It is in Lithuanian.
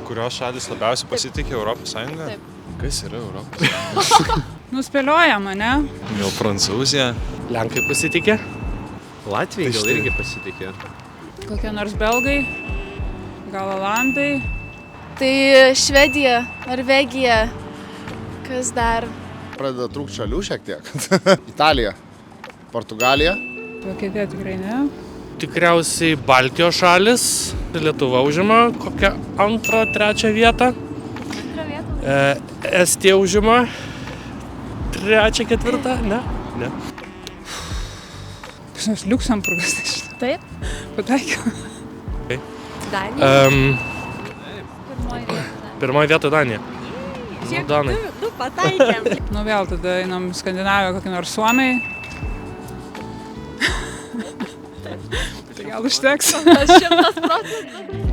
Kurios šalis labiausiai pasitikė Europos Sąjungą? Taip. Kas yra Europos Sąjunga? Nuspėliojama, ne? Gal Prancūzija? Lenkai pasitikė? Latvijai Tai gal štai. irgi pasitikė. Kokie nors belgai, gal olandai. Tai Švedija, Norvegija, kas dar? Pradeda trūkti šalių šiek tiek. Italija, Portugalija. Vokietija tikrai ne. Tikriausiai Baltijos šalis. Lietuva užima kokią 2-3 vietą. Estija užima 3-4, ne? Ne. Kas nors Liuksemburgas, tai šitą. Taip. Pataikiau. Danija. Pirmoji vieta Danija. Nu, Danai. Du pataikėm. Nu vėl tada einam į Skandinaviją, kokį nors Suomiai. Tai gal užteks. 100%.